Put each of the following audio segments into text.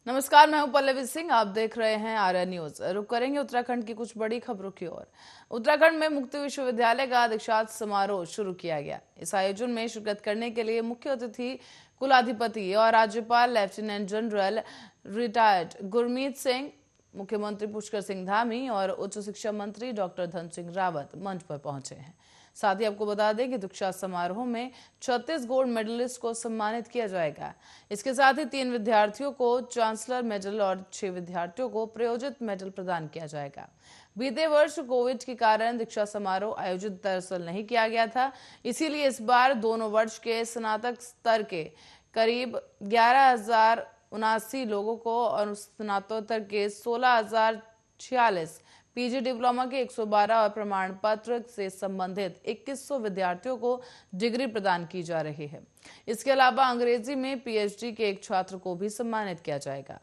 नमस्कार, मैं हूं पल्लवी सिंह। आप देख रहे हैं आर्या न्यूज। रुक करेंगे उत्तराखंड की कुछ बड़ी खबरों की ओर। उत्तराखंड में मुक्त विश्वविद्यालय का दीक्षांत समारोह शुरू किया गया। इस आयोजन में शिरकत करने के लिए मुख्य अतिथि कुलाधिपति और राज्यपाल lieutenant general retired Gurmeet Singh, मुख्यमंत्री पुष्कर सिंह धामी और उच्च शिक्षा मंत्री डॉक्टर धन सिंह रावत मंच पर पहुंचे हैं। साथ ही आपको बता दें कि दीक्षांत समारोह में 36 गोल्ड मेडलिस्ट को सम्मानित किया जाएगा। इसके साथ ही 3 विद्यार्थियों को चांसलर मेडल और 6 विद्यार्थियों को प्रयोजित मेडल प्रदान किया जाएगा। बीते वर्ष कोविड के कारण दीक्षा समारोह आयोजित दरअसल नहीं किया गया था, इसीलिए इस बार दोनों वर्ष के स्नातक स्तर के करीब 11,079 लोगों को और स्नातकोत्तर के 16,046, पीजी डिप्लोमा के 112 और प्रमाण पत्र से संबंधित 2100 विद्यार्थियों को डिग्री प्रदान की जा रही है। इसके अलावा अंग्रेजी में पीएचडी के एक छात्र को भी सम्मानित किया जाएगा।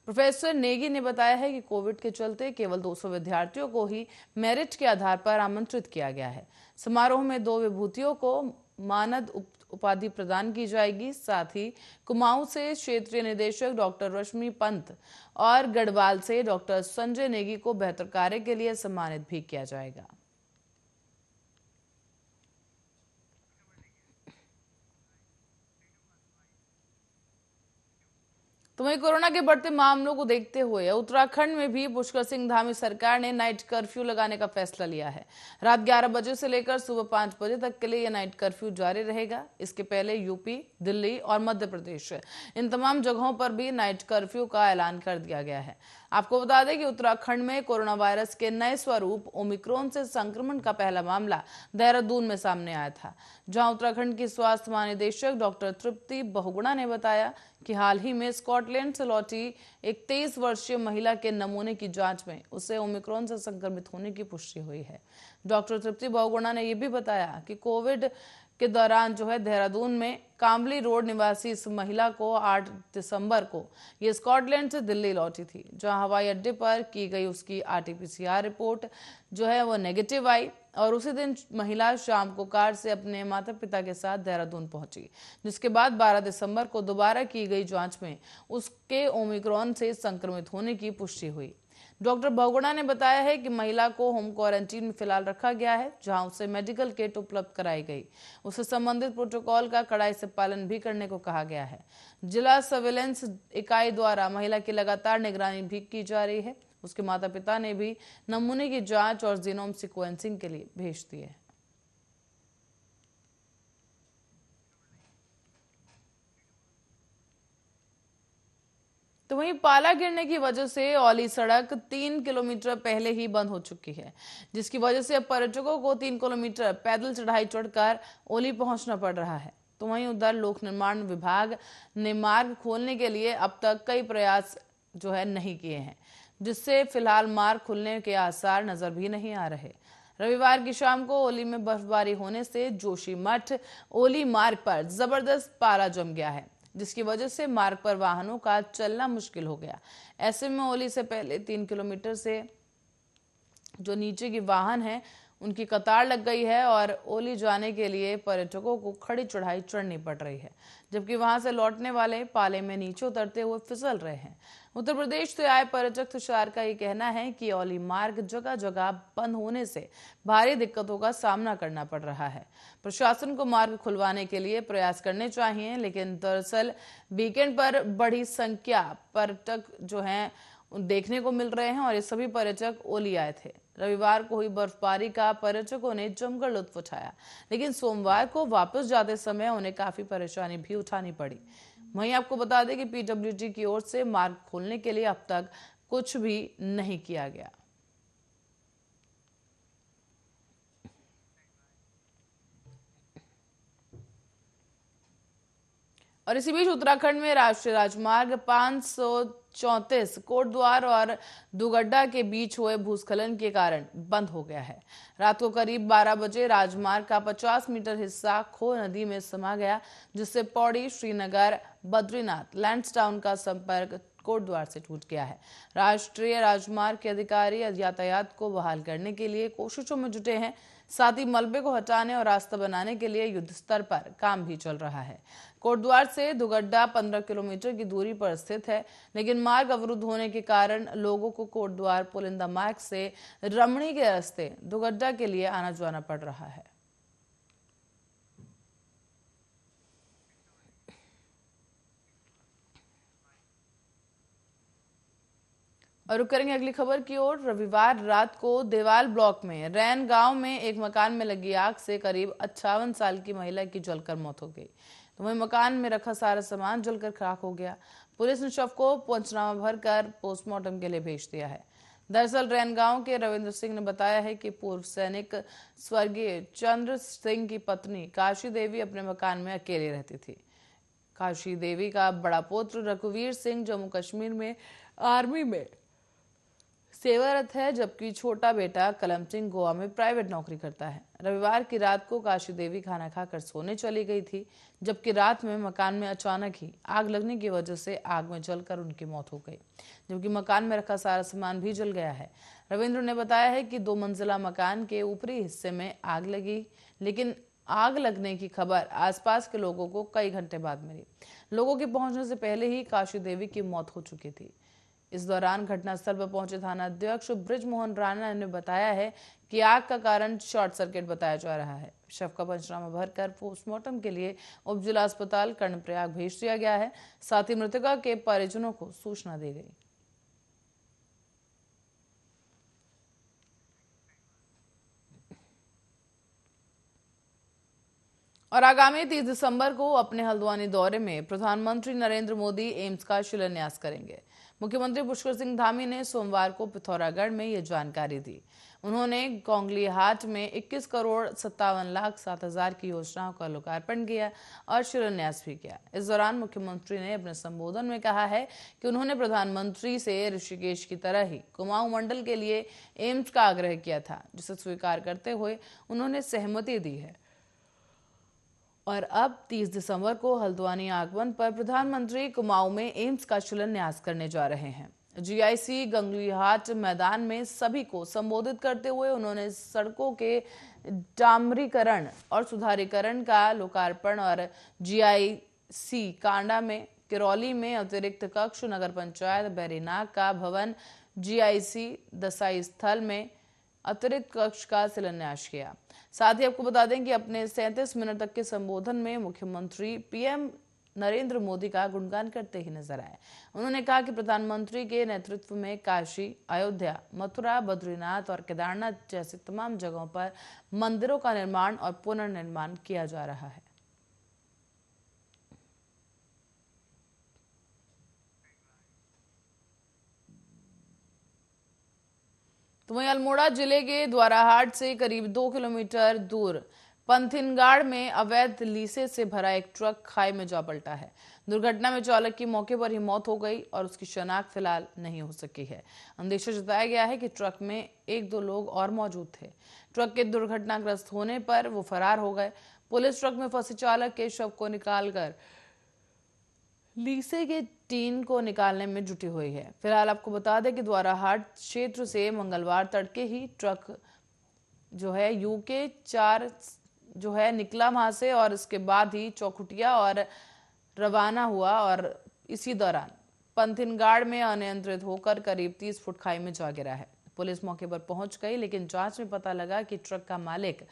प्रोफेसर नेगी ने बताया है कि कोविड के चलते केवल 200 विद्यार्थियों को ही मेरिट के आधार पर आमंत्रित किया गया है। समारोह में 2 विभूतियों को मानद उपाधि प्रदान की जाएगी। साथ ही कुमाऊं से क्षेत्रीय निदेशक डॉक्टर रश्मि पंत और गढ़वाल से डॉक्टर संजय नेगी को बेहतर कार्य के लिए सम्मानित भी किया जाएगा। तो वहीं कोरोना के बढ़ते मामलों को देखते हुए उत्तराखंड में भी पुष्कर सिंह धामी सरकार ने नाइट कर्फ्यू लगाने का फैसला लिया है। रात 11 बजे से लेकर सुबह 5 बजे तक के लिए यह नाइट कर्फ्यू जारी रहेगा। इसके पहले यूपी, दिल्ली और मध्य प्रदेश, इन तमाम जगहों पर भी नाइट कर्फ्यू का ऐलान कर दिया गया है। आपको बता दें कि उत्तराखंड में कोरोना वायरस के नए स्वरूप ओमिक्रॉन से संक्रमण का पहला मामला देहरादून में सामने आया था, जहां उत्तराखंड की स्वास्थ्य महानिदेशक डॉक्टर तृप्ति बहुगुणा ने बताया कि हाल ही में स्कॉटलैंड से लौटी एक 23 वर्षीय महिला के नमूने की जांच में उसे ओमिक्रॉन से संक्रमित होने की पुष्टि हुई है। डॉक्टर तृप्ति बहुगुणा ने यह भी बताया कि कोविड के दौरान देहरादून में कामली रोड निवासी इस महिला को 8 दिसंबर को ये स्कॉटलैंड से दिल्ली लौटी थी, जहां हवाई अड्डे पर की गई उसकी आरटीपीसीआर रिपोर्ट वो नेगेटिव आई और उसी दिन महिला शाम को कार से अपने माता पिता के साथ देहरादून पहुंची, जिसके बाद 12 दिसंबर को दोबारा की गई जांच में उसके ओमिक्रॉन से संक्रमित होने की पुष्टि हुई। डॉक्टर बहुगुणा ने बताया है कि महिला को होम क्वारंटीन में फिलहाल रखा गया है, जहां उसे मेडिकल किट उपलब्ध कराई गई। उसे संबंधित प्रोटोकॉल का कड़ाई से पालन भी करने को कहा गया है। जिला सर्विलेंस इकाई द्वारा महिला की लगातार निगरानी भी की जा रही है। उसके माता पिता ने भी नमूने की जांच और जीनोम सिक्वेंसिंग के लिए भेज दिए। तो वहीं पाला गिरने की वजह से औली सड़क 3 किलोमीटर पहले ही बंद हो चुकी है, जिसकी वजह से अब पर्यटकों को 3 किलोमीटर पैदल चढ़ाई चढ़कर ओली पहुंचना पड़ रहा है। तो वहीं उधर लोक निर्माण विभाग ने मार्ग खोलने के लिए अब तक कई प्रयास नहीं किए हैं, जिससे फिलहाल मार्ग खुलने के आसार नजर भी नहीं आ रहे। रविवार की शाम को ओली में बर्फबारी होने से जोशीमठ ओली मार्ग पर जबरदस्त पाला जम गया है, जिसकी वजह से मार्ग पर वाहनों का चलना मुश्किल हो गया। ऐसे में ओली से पहले 3 किलोमीटर से जो नीचे की वाहन है उनकी कतार लग गई है और ओली जाने के लिए पर्यटकों को खड़ी चढ़ाई चढ़नी पड़ रही है, जबकि वहां से लौटने वाले पाले में नीचे उतरते हुए फिसल रहे हैं। उत्तर प्रदेश से आए पर्यटक तुषार का ये कहना है कि ओली मार्ग जगह जगह बंद होने से भारी दिक्कतों का सामना करना पड़ रहा है। प्रशासन को मार्ग खुलवाने के लिए प्रयास करने चाहिए, लेकिन दरअसल वीकेंड पर बड़ी संख्या पर्यटक देखने को मिल रहे हैं और ये सभी पर्यटक ओली आए थे। रविवार को हुई बर्फबारी का पर्यटकों ने जमकर लुत्फ उठाया, लेकिन सोमवार को वापस जाते समय उन्हें काफी परेशानी भी उठानी पड़ी। वहीं आपको बता दें कि पीडब्ल्यूडी की ओर से मार्ग खोलने के लिए अब तक कुछ भी नहीं किया गया। और इसी बीच उत्तराखंड में राष्ट्रीय राजमार्ग 534 कोटद्वार और दुगड्डा के बीच हुए भूस्खलन के कारण बंद हो गया है। रात को करीब 12 बजे राजमार्ग का 50 मीटर हिस्सा खो नदी में समा गया, जिससे पौड़ी, श्रीनगर, बद्रीनाथ, लैंसडाउन का संपर्क कोटद्वार से टूट गया है। राष्ट्रीय राजमार्ग के अधिकारी यातायात को बहाल करने के लिए कोशिशों में जुटे हैं। साथ ही मलबे को हटाने और रास्ता बनाने के लिए युद्ध स्तर पर काम भी चल रहा है। कोटद्वार से दुगड्डा 15 किलोमीटर की दूरी पर स्थित है, लेकिन मार्ग अवरुद्ध होने के कारण लोगों को कोटद्वार पुलिंदा मार्ग से रमणी के रास्ते दुगड्डा के लिए आना जाना पड़ रहा है। और रुक करेंगे अगली खबर की ओर। रविवार रात को देवाल ब्लॉक में रैन गांव में एक मकान में लगी आग से करीब 58 साल की महिला की जलकर मौत हो गई, तो वहीं मकान में रखा सारा सामान जलकर खाक हो गया। पुलिस ने शव को पंचनामा भरकर पोस्टमार्टम के लिए भेज दिया है। दरअसल रैन गांव के रविंद्र सिंह ने बताया है कि पूर्व सैनिक स्वर्गीय चंद्र सिंह की पत्नी काशी देवी अपने मकान में अकेले रहती थी। काशी देवी का बड़ा पुत्र रघुवीर सिंह जम्मू कश्मीर में आर्मी में सेवारत है, जबकि छोटा बेटा कलम सिंह गोवा में प्राइवेट नौकरी करता है। रविवार की रात को काशी देवी खाना खाकर सोने चली गई थी, जबकि रात में मकान में अचानक ही आग लगने की वजह से आग में जलकर उनकी मौत हो गई, जबकि मकान में रखा सारा सामान भी जल गया है। रविंद्र ने बताया है कि 2 मंजिला मकान के ऊपरी हिस्से में आग लगी, लेकिन आग लगने की खबर आसपास के लोगों को कई घंटे बाद मिली। लोगों के पहुंचने से पहले ही काशी देवी की मौत हो चुकी थी। इस दौरान घटनास्थल पर पहुंचे थाना अध्यक्ष ब्रिजमोहन राणा ने बताया है कि आग का कारण शॉर्ट सर्किट बताया जा रहा है। शव का पंचनामा भरकर पोस्टमार्टम के लिए उप जिला अस्पताल कर्णप्रयाग भेज दिया गया है। साथ ही मृतका के परिजनों को सूचना दी गई। और आगामी 30 दिसंबर को अपने हल्द्वानी दौरे में प्रधानमंत्री नरेंद्र मोदी एम्स का शिलान्यास करेंगे। मुख्यमंत्री पुष्कर सिंह धामी ने सोमवार को पिथौरागढ़ में ये जानकारी दी। उन्होंने गोंगलीहाट में 21 करोड़ 57 लाख 7 हजार की योजनाओं का लोकार्पण किया और शिलान्यास भी किया। इस दौरान मुख्यमंत्री ने अपने संबोधन में कहा है कि उन्होंने प्रधानमंत्री से ऋषिकेश की तरह ही कुमाऊं मंडल के लिए एम्स का आग्रह किया था, जिसे स्वीकार करते हुए उन्होंने सहमति दी है। और अब 30 दिसंबर को हल्द्वानी आगमन पर प्रधानमंत्री कुमाऊं में एम्स का शिलान्यास करने जा रहे हैं। जीआईसी गंगलीहाट मैदान में सभी को संबोधित करते हुए उन्होंने सड़कों के डामरीकरण और सुधारीकरण का लोकार्पण और जीआईसी कांडा में किरौली में अतिरिक्त कक्ष, नगर पंचायत बैरीनाग का भवन, जीआईसी दसाई स्थल में अतिरिक्त कक्ष का शिलान्यास किया। साथ ही आपको बता दें कि अपने 37 मिनट तक के संबोधन में मुख्यमंत्री पीएम नरेंद्र मोदी का गुणगान करते ही नजर आए। उन्होंने कहा कि प्रधानमंत्री के नेतृत्व में काशी, अयोध्या, मथुरा, बद्रीनाथ और केदारनाथ जैसी तमाम जगहों पर मंदिरों का निर्माण और पुनर्निर्माण किया जा रहा है। तो वहीं अल्मोड़ा जिले के द्वाराहाट से करीब 2 किलोमीटर दूर पंथिनगाड़ में अवैध लीसे से भरा एक ट्रक खाई में जा पलटा है। दुर्घटना में चालक की मौके पर ही मौत हो गई और उसकी शनाख्त फिलहाल नहीं हो सकी है। अंदेशा जताया गया है कि ट्रक में 1-2 लोग और मौजूद थे। ट्रक के दुर्घटनाग्रस्त होने पर वो फरार हो गए। पुलिस ट्रक में फंसे चालक के शव को निकालकर लीसे के टीन को निकालने में जुटी हुई है। फिलहाल आपको बता दें कि द्वाराहाट क्षेत्र से मंगलवार तड़के ही ट्रक जो है यूके 4 जो है निकला वहां से और इसके बाद ही चौखुटिया और रवाना हुआ और इसी दौरान पंथिनगाड़ में अनियंत्रित होकर करीब 30 फुट खाई में जा गिरा है। पुलिस मौके पर पहुंच गई, लेकिन जांच में पता लगा कि ट्रक का मालिक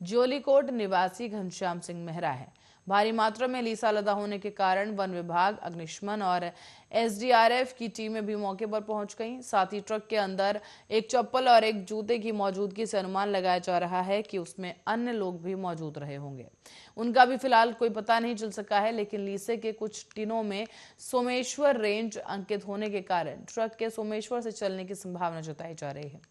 ज्योलीकोट निवासी घनश्याम सिंह मेहरा है। भारी मात्रा में लीसा लदा होने के कारण वन विभाग, अग्निशमन और एसडीआरएफ की टीमें भी मौके पर पहुंच गईं। साथ ही ट्रक के अंदर एक चप्पल और एक जूते की मौजूदगी से अनुमान लगाया जा रहा है कि उसमें अन्य लोग भी मौजूद रहे होंगे। उनका भी फिलहाल कोई पता नहीं चल सका है, लेकिन लीसे के कुछ टीनों में सोमेश्वर रेंज अंकित होने के कारण ट्रक के सोमेश्वर से चलने की संभावना जताई जा रही है।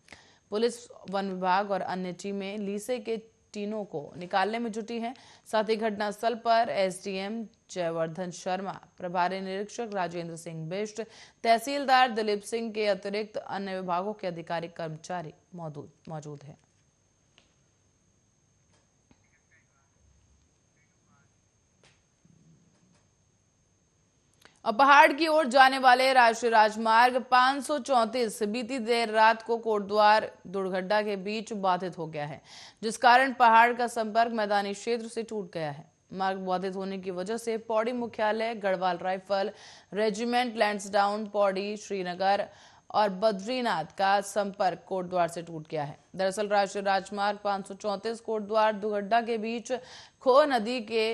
पुलिस, वन विभाग और अन्य टीमें लीसे के टीनों को निकालने में जुटी हैं। साथ ही घटनास्थल पर एसडीएम जयवर्धन शर्मा, प्रभारी निरीक्षक राजेंद्र सिंह बिष्ट, तहसीलदार दिलीप सिंह के अतिरिक्त अन्य विभागों के अधिकारी कर्मचारी मौजूद हैं। और पहाड़ की ओर जाने वाले राष्ट्रीय राजमार्ग 534 बीती देर रात को कोटद्वार दुर्घटना के बीच बाधित हो गया है, जिस कारण पहाड़ का संपर्क मैदानी क्षेत्र से टूट गया है। मार्ग बाधित होने की वजह से पौड़ी मुख्यालय, गढ़वाल राइफल रेजिमेंट, लैंसडाउन, पौड़ी, श्रीनगर और बद्रीनाथ का संपर्क कोटद्वार से टूट गया है। दरअसल राष्ट्रीय राजमार्ग 534 कोटद्वार दुर्घटना के बीच खो नदी के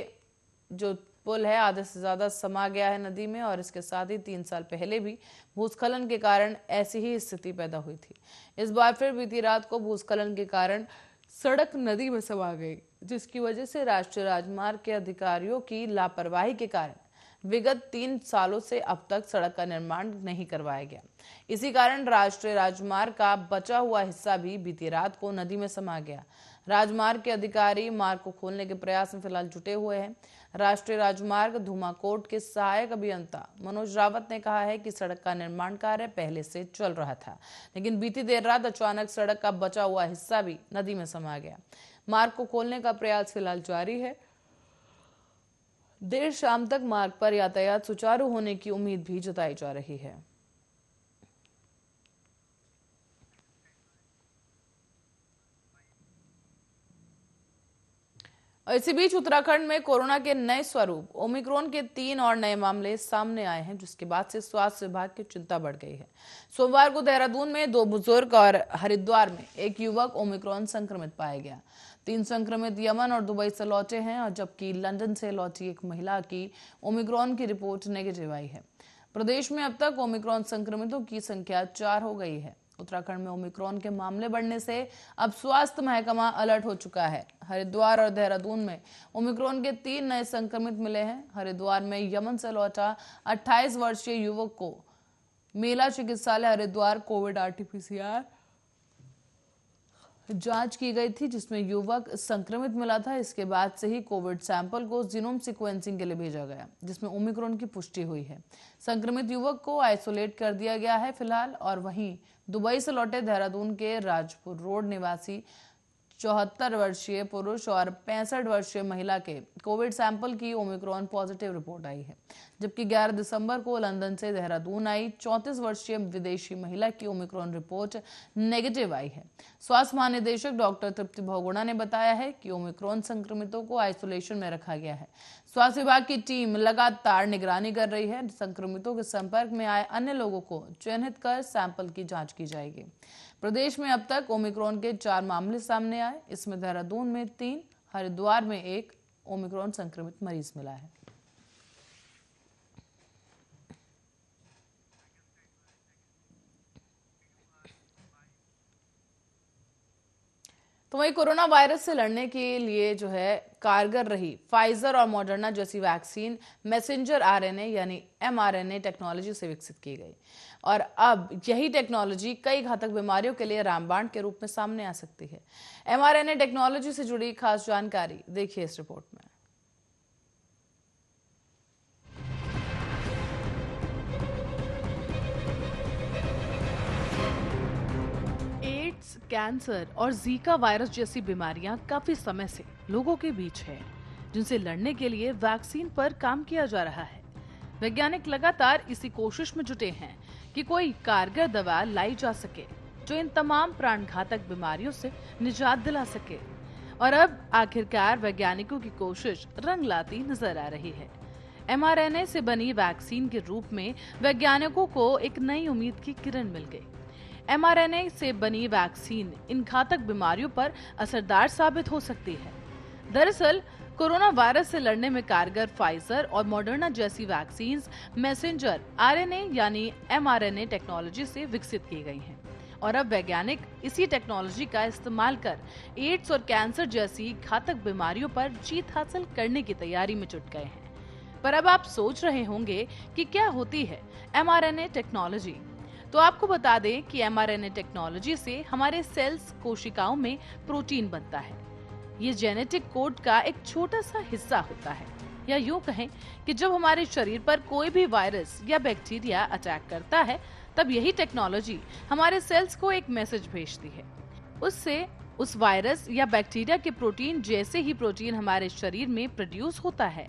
जो पुल है आधे से ज्यादा समा गया है नदी में, और इसके साथ ही 3 साल पहले भी भूस्खलन के कारण ऐसी ही स्थिति पैदा हुई थी। इस बार फिर बीती रात को भूस्खलन के कारण सड़क नदी में समा गई, जिसकी वजह से राष्ट्रीय राजमार्ग के अधिकारियों की लापरवाही के कारण विगत 3 सालों से अब तक सड़क का निर्माण नहीं करवाया गया। इसी कारण राष्ट्रीय राजमार्ग का बचा हुआ हिस्सा भी बीती रात को नदी में समा गया। राजमार्ग के अधिकारी मार्ग को खोलने के प्रयास में फिलहाल जुटे हुए हैं। राष्ट्रीय राजमार्ग धुमाकोट के सहायक अभियंता मनोज रावत ने कहा है कि सड़क का निर्माण कार्य पहले से चल रहा था, लेकिन बीती देर रात अचानक सड़क का बचा हुआ हिस्सा भी नदी में समा गया। मार्ग को खोलने का प्रयास फिलहाल जारी है। देर शाम तक मार्ग पर यातायात सुचारू होने की उम्मीद भी जताई जा रही है। और इसी बीच उत्तराखंड में कोरोना के नए स्वरूप ओमिक्रॉन के 3 और नए मामले सामने आए हैं, जिसके बाद से स्वास्थ्य विभाग की चिंता बढ़ गई है। सोमवार को देहरादून में 2 बुजुर्ग और हरिद्वार में एक युवक ओमिक्रॉन संक्रमित पाया गया। 3 संक्रमित यमन और दुबई से लौटे हैं, और जबकि लंदन से लौटी एक महिला की ओमिक्रॉन की रिपोर्ट नेगेटिव आई है। प्रदेश में अब तक ओमिक्रॉन संक्रमितों की संख्या 4 हो गई है। उत्तराखंड में ओमिक्रॉन के मामले बढ़ने से अब स्वास्थ्य महकमा अलर्ट हो चुका है। हरिद्वार और देहरादून में ओमिक्रॉन के 3 नए संक्रमित मिले हैं। हरिद्वार में यमन से लौटा 28 वर्षीय युवक को मेला चिकित्सालय हरिद्वार कोविड RT-PCR जांच की गई थी, जिसमें युवक संक्रमित मिला था। इसके बाद से ही कोविड सैंपल को जीनोम सीक्वेंसिंग के लिए भेजा गया, जिसमें ओमिक्रॉन की पुष्टि हुई है। संक्रमित युवक को आइसोलेट कर दिया गया है फिलहाल। और वहीं दुबई से लौटे देहरादून के राजपुर रोड निवासी 74 वर्षीय पुरुष और 65 वर्षीय महिला के कोविड सैंपल की ओमिक्रॉन पॉजिटिव रिपोर्ट आई है, जबकि 11 दिसंबर को लंदन से देहरादून आई 34 वर्षीय विदेशी महिला की ओमिक्रॉन रिपोर्ट नेगेटिव आई है। स्वास्थ्य महानिदेशक डॉक्टर तृप्ति बहुगुणा ने बताया है कि ओमिक्रॉन संक्रमितों को आइसोलेशन में रखा गया है। स्वास्थ्य विभाग की टीम लगातार निगरानी कर रही है। संक्रमितों के संपर्क में आए अन्य लोगों को चिन्हित कर सैंपल की जांच की जाएगी। प्रदेश में अब तक ओमिक्रॉन के 4 मामले सामने आए। इसमें देहरादून में 3, हरिद्वार में 1 ओमिक्रॉन संक्रमित मरीज मिला है। तो वही कोरोना वायरस से लड़ने के लिए जो है कारगर रही फाइजर और मॉडर्ना जैसी वैक्सीन मैसेंजर RNA यानी mRNA टेक्नोलॉजी से विकसित की गई, और अब यही टेक्नोलॉजी कई घातक बीमारियों के लिए रामबाण के रूप में सामने आ सकती है। mRNA टेक्नोलॉजी से जुड़ी खास जानकारी देखिए इस रिपोर्ट में। एड्स, कैंसर और जीका वायरस जैसी बीमारियां काफी समय से लोगों के बीच है, जिनसे लड़ने के लिए वैक्सीन पर काम किया जा रहा है। वैज्ञानिक लगातार इसी कोशिश में जुटे हैं कि कोई कारगर दवा लाई जा सके जो इन तमाम प्राणघातक बीमारियों से निजात दिला सके। और अब आखिरकार वैज्ञानिकों की कोशिश रंग लाती नजर आ रही है। mRNA से बनी वैक्सीन के रूप में वैज्ञानिकों को एक नई उम्मीद की किरण मिल गई। mRNA से बनी वैक्सीन इन घातक बीमारियों पर असरदार साबित हो सकती है। दरअसल कोरोना वायरस से लड़ने में कारगर फाइजर और मॉडर्ना जैसी वैक्सीन मैसेंजर RNA यानी mRNA टेक्नोलॉजी से विकसित की गई हैं, और अब वैज्ञानिक इसी टेक्नोलॉजी का इस्तेमाल कर एड्स और कैंसर जैसी घातक बीमारियों पर जीत हासिल करने की तैयारी में जुट गए हैं। पर अब आप सोच रहे होंगे कि क्या होती है mRNA टेक्नोलॉजी। तो आपको बता दें कि mRNA टेक्नोलॉजी से हमारे सेल्स कोशिकाओं में प्रोटीन बनता है। ये जेनेटिक कोड का एक छोटा सा हिस्सा होता है, या यूं कहें कि जब हमारे शरीर पर कोई भी वायरस या बैक्टीरिया अटैक करता है, तब यही टेक्नोलॉजी हमारे सेल्स को एक मैसेज भेजती है। उससे उस वायरस या बैक्टीरिया के प्रोटीन जैसे ही प्रोटीन हमारे शरीर में प्रोड्यूस होता है,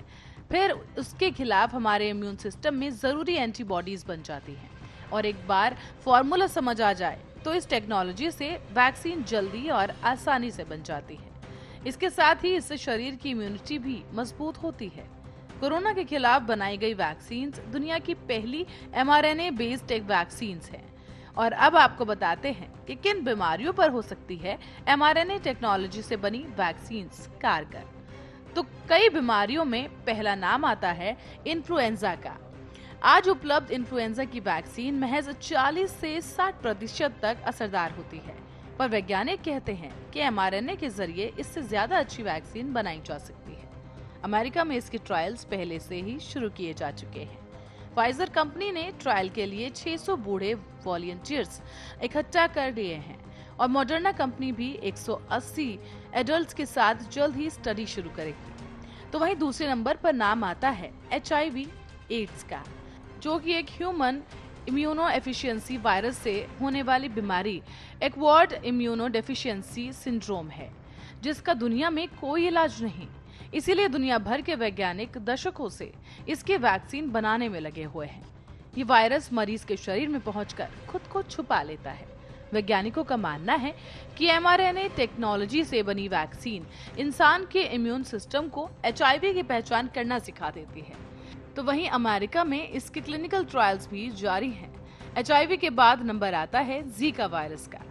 फिर उसके खिलाफ हमारे इम्यून सिस्टम में जरूरी एंटीबॉडीज बन जाती हैं। और एक बार फॉर्मूला समझ आ जाए तो इस टेक्नोलॉजी से वैक्सीन जल्दी और आसानी से बन जाती है। इसके साथ ही इससे शरीर की इम्यूनिटी भी मजबूत होती है। कोरोना के खिलाफ बनाई गई वैक्सीन दुनिया की पहली mRNA बेस्ड एक वैक्सीन है। और अब आपको बताते हैं कि किन बीमारियों पर हो सकती है mRNA टेक्नोलॉजी से बनी वैक्सीन कारगर। तो कई बीमारियों में पहला नाम आता है इन्फ्लुएंजा का। आज उपलब्ध इन्फ्लुएंजा की वैक्सीन महज 40 से 60% तक असरदार होती है, पर वैज्ञानिक कहते हैं कि mRNA के जरिए इससे ज्यादा अच्छी वैक्सीन बनाई जा सकती है। अमेरिका में इसके ट्रायल्स पहले से ही शुरू किए जा चुके हैं। फाइजर कंपनी ने ट्रायल के लिए 600 बूढ़े वॉलंटियर्स इकट्ठा कर लिए हैं और मॉडर्ना कंपनी भी 180 एडल्ट्स के साथ जल्द ही स्टडी शुरू करेगी। तो वहीं दूसरे नंबर पर नाम आता है HIV एड्स का, जो कि एक ह्यूमन इम्यूनो एफिशिएंसी वायरस से होने वाली बीमारी एक्वायर्ड इम्यूनो डेफिशिएंसी सिंड्रोम है, जिसका दुनिया में कोई इलाज नहीं। इसीलिए दुनिया भर के वैज्ञानिक दशकों से इसके वैक्सीन बनाने में लगे हुए हैं। ये वायरस मरीज के शरीर में पहुंचकर खुद को छुपा लेता है। वैज्ञानिकों का मानना है कि mRNA टेक्नोलॉजी से बनी वैक्सीन इंसान के इम्यून सिस्टम को HIV की पहचान करना सिखा देती है। तो वहीं अमेरिका में इसके क्लिनिकल ट्रायल्स भी जारी हैं। HIV के बाद नंबर आता है जीका वायरस का।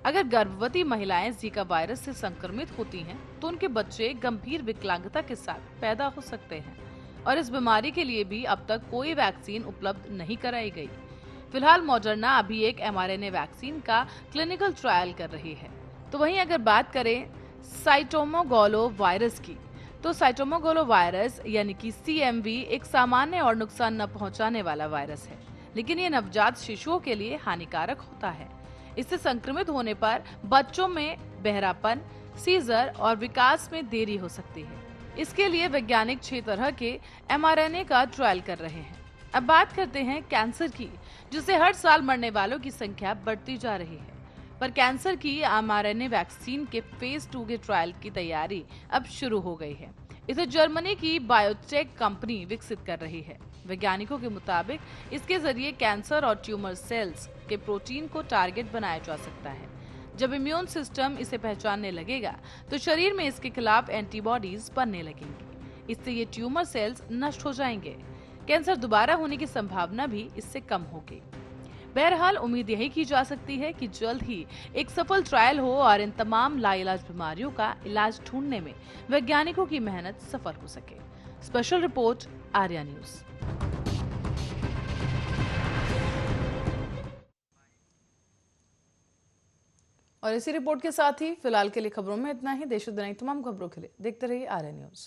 अगर गर्भवती महिलाएं जीका वायरस से संक्रमित होती हैं, तो उनके बच्चे गंभीर विकलांगता के साथ पैदा हो सकते हैं और इस बीमारी के लिए भी अब तक कोई वैक्सीन उपलब्ध नहीं कराई गई। फिलहाल मॉडर्ना अभी एक mRNA वैक्सीन का क्लिनिकल ट्रायल कर रही है। तो वहीं अगर बात करें साइटोमेगालो वायरस की, तो साइटोमेगालो वायरस यानी कि CMV एक सामान्य और नुकसान न पहुंचाने वाला वायरस है, लेकिन ये नवजात शिशुओं के लिए हानिकारक होता है। इससे संक्रमित होने पर बच्चों में बहरापन, सीजर और विकास में देरी हो सकती है। इसके लिए वैज्ञानिक 6 तरह के mRNA का ट्रायल कर रहे हैं। अब बात करते हैं कैंसर की, जिससे हर साल मरने वालों की संख्या बढ़ती जा रही है। पर कैंसर की mRNA वैक्सीन के फेज 2 के ट्रायल की तैयारी अब शुरू हो गई है। इसे जर्मनी की बायोटेक कंपनी विकसित कर रही है। वैज्ञानिकों के मुताबिक इसके जरिए कैंसर और ट्यूमर सेल्स के प्रोटीन को टारगेट बनाया जा सकता है। जब इम्यून सिस्टम इसे पहचानने लगेगा तो शरीर में इसके खिलाफ एंटीबॉडीज बनने लगेंगी। इससे ये ट्यूमर सेल्स नष्ट हो जाएंगे। कैंसर दोबारा होने की संभावना भी इससे कम होगी। बहरहाल उम्मीद यही की जा सकती है कि जल्द ही एक सफल ट्रायल हो और इन तमाम लाइलाज बीमारियों का इलाज ढूंढने में वैज्ञानिकों की मेहनत सफल हो सके। Special report, Arya news. और इसी रिपोर्ट के साथ ही फिलहाल के लिए खबरों में इतना ही। देश और दुनिया की तमाम खबरों के लिए देखते रहिए आर्या न्यूज।